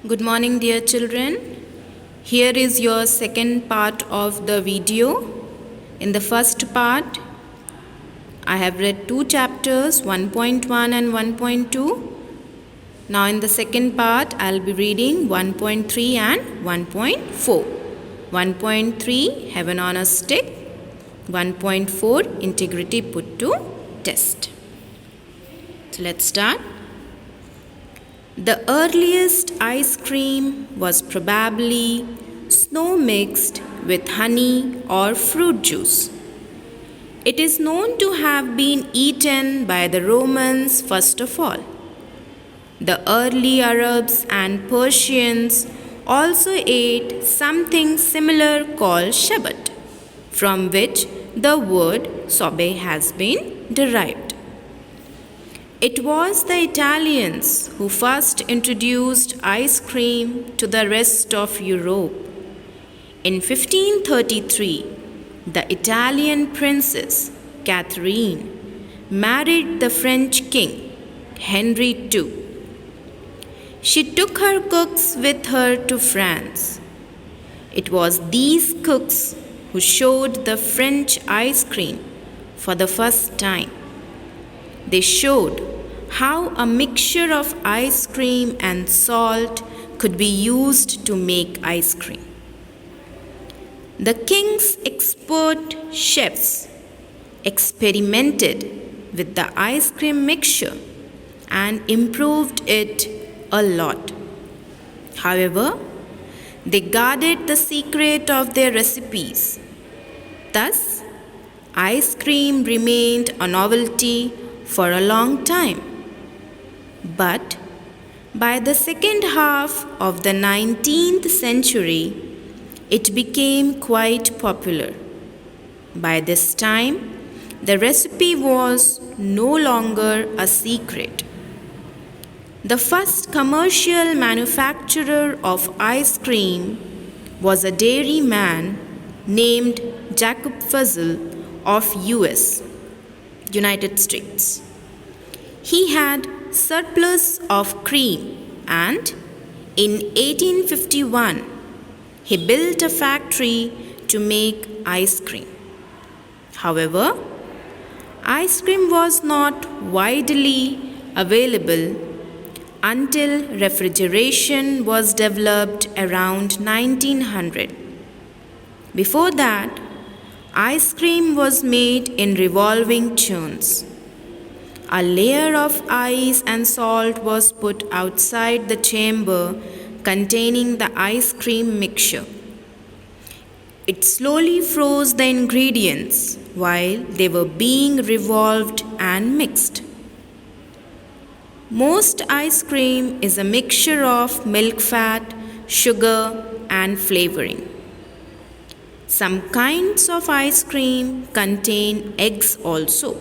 Good morning, dear children. Here is your second part of the video. In the first part, I have read two chapters, 1.1 and 1.2. Now in the second part, I'll be reading 1.3 and 1.4. 1.3, Heaven on a Stick. 1.4, Integrity Put to Test. So let's start. The earliest ice cream was probably snow mixed with honey or fruit juice. It is known to have been eaten by the Romans first of all. The early Arabs and Persians also ate something similar called shabat, from which the word sorbet has been derived. It was the Italians who first introduced ice cream to the rest of Europe. In 1533, the Italian princess Catherine married the French king Henry II. She took her cooks with her to France. It was these cooks who showed the French ice cream for the first time. They showed how a mixture of ice cream and salt could be used to make ice cream. The king's expert chefs experimented with the ice cream mixture and improved it a lot. However, they guarded the secret of their recipes. Thus, ice cream remained a novelty for a long time. But by the second half of the 19th century, it became quite popular. By this time, the recipe was no longer a secret. The first commercial manufacturer of ice cream was a dairyman named Jacob Fussell of United States. He had surplus of cream and in 1851 he built a factory to make ice cream. However, ice cream was not widely available until refrigeration was developed around 1900. Before that, ice cream was made in revolving churns. A layer of ice and salt was put outside the chamber containing the ice cream mixture. It slowly froze the ingredients while they were being revolved and mixed. Most ice cream is a mixture of milk fat, sugar, and flavoring. Some kinds of ice cream contain eggs also.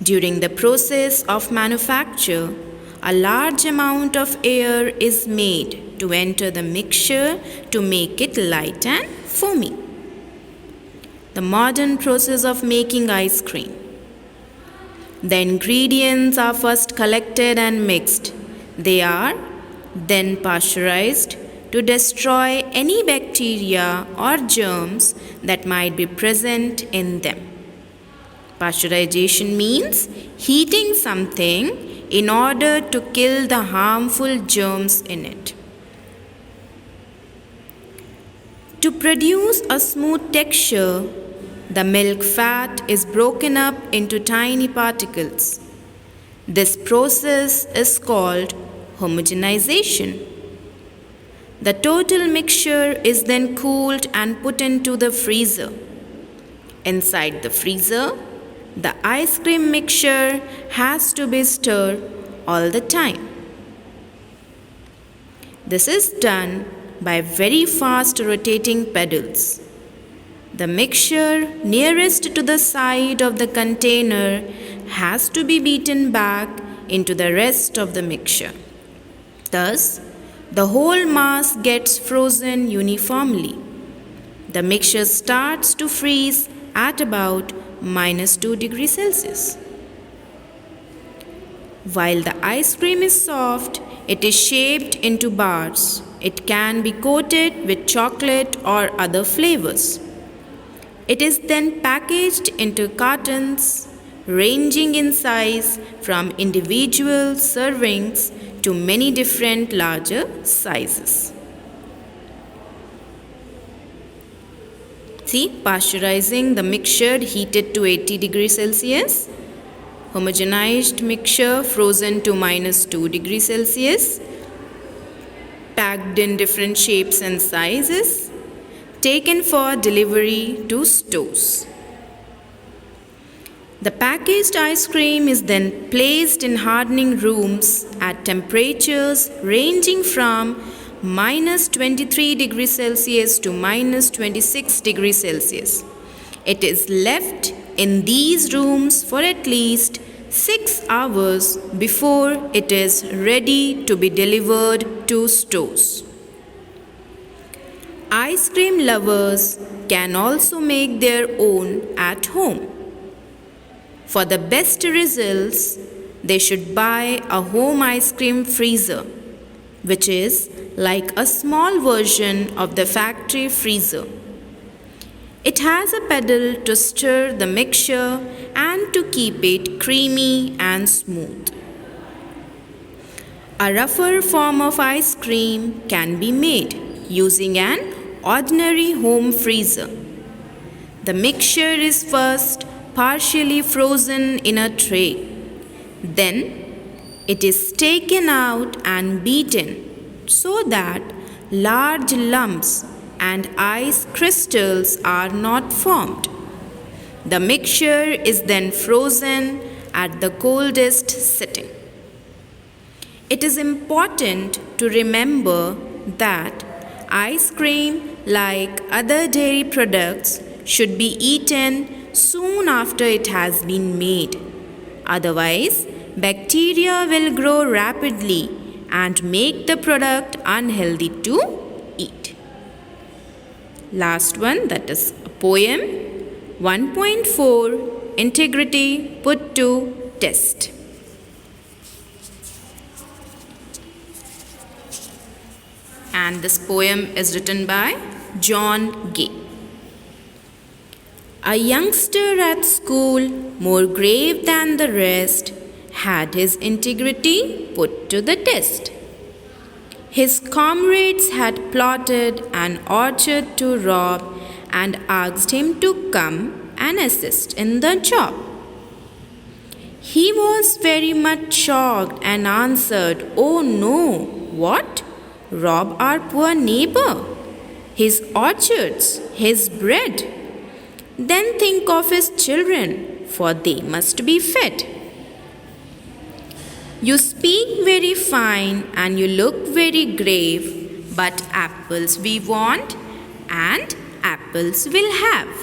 During the process of manufacture, a large amount of air is made to enter the mixture to make it light and foamy. The modern process of making ice cream. The ingredients are first collected and mixed. They are then pasteurized to destroy any bacteria or germs that might be present in them. Pasteurization means heating something in order to kill the harmful germs in it. To produce a smooth texture, the milk fat is broken up into tiny particles. This process is called homogenization. The total mixture is then cooled and put into the freezer. Inside the freezer, the ice cream mixture has to be stirred all the time. This is done by very fast rotating pedals. The mixture nearest to the side of the container has to be beaten back into the rest of the mixture. Thus, the whole mass gets frozen uniformly. The mixture starts to freeze at about -2 degrees Celsius. While the ice cream is soft, It is shaped into bars. It can be coated with chocolate or other flavors. It is then packaged into cartons ranging in size from individual servings to many different larger sizes. See, pasteurizing the mixture heated to 80 degrees Celsius, homogenized mixture frozen to -2 degrees Celsius, packed in different shapes and sizes, taken for delivery to stores. The packaged ice cream is then placed in hardening rooms at temperatures ranging from -23 degrees Celsius to -26 degrees Celsius. It is left in these rooms for at least 6 hours before it is ready to be delivered to stores. Ice cream lovers can also make their own at home. For the best results, they should buy a home ice cream freezer, which is like a small version of the factory freezer. It has a pedal to stir the mixture and to keep it creamy and smooth. A rougher form of ice cream can be made using an ordinary home freezer. The mixture is first partially frozen in a tray. Then it is taken out and beaten so that large lumps and ice crystals are not formed. The mixture is then frozen at the coldest setting. It is important to remember that ice cream, like other dairy products, should be eaten soon after it has been made. Otherwise, bacteria will grow rapidly and make the product unhealthy to eat. Last one, that is a poem 1.4, Integrity Put to Test. And this poem is written by John Gay. A youngster at school, more grave than the rest, had his integrity put to the test. His comrades had plotted an orchard to rob and asked him to come and assist in the job. He was very much shocked and answered, "Oh no, what? Rob our poor neighbor, his orchards, his bread? Then think of his children, for they must be fed. You speak very fine and you look very grave, but apples we want and apples we'll have.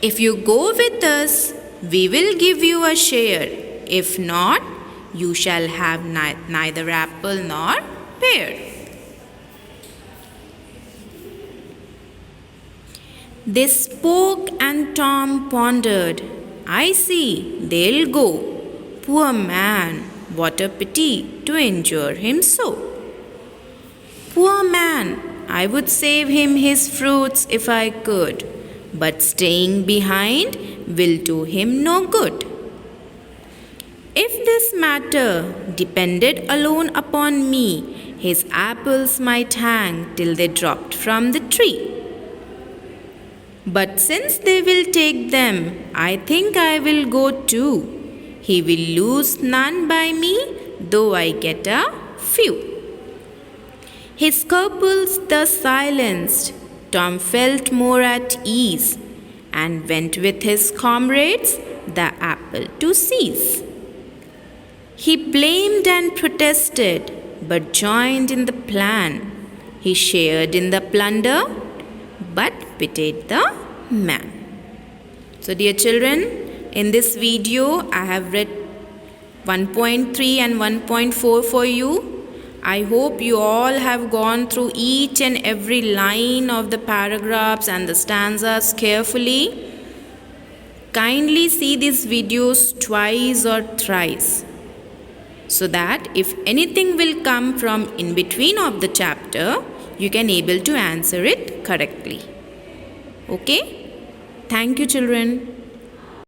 If you go with us, we will give you a share. If not, you shall have neither apple nor pear." They spoke and Tom pondered. "I see, they'll go. Poor man, what a pity to injure him so. Poor man, I would save him his fruits if I could, but staying behind will do him no good. If this matter depended alone upon me, his apples might hang till they dropped from the tree. But since they will take them, I think I will go too. He will lose none by me, though I get a few." His scruples thus silenced, Tom felt more at ease and went with his comrades the apple to seize. He blamed and protested, but joined in the plan. He shared in the plunder, but pitied the man. So, dear children, in this video I have read 1.3 and 1.4 for you. I hope you all have gone through each and every line of the paragraphs and the stanzas carefully. Kindly see these videos twice or thrice. so that if anything will come from in between of the chapter, you can able to answer it correctly. Okay? Thank you, children.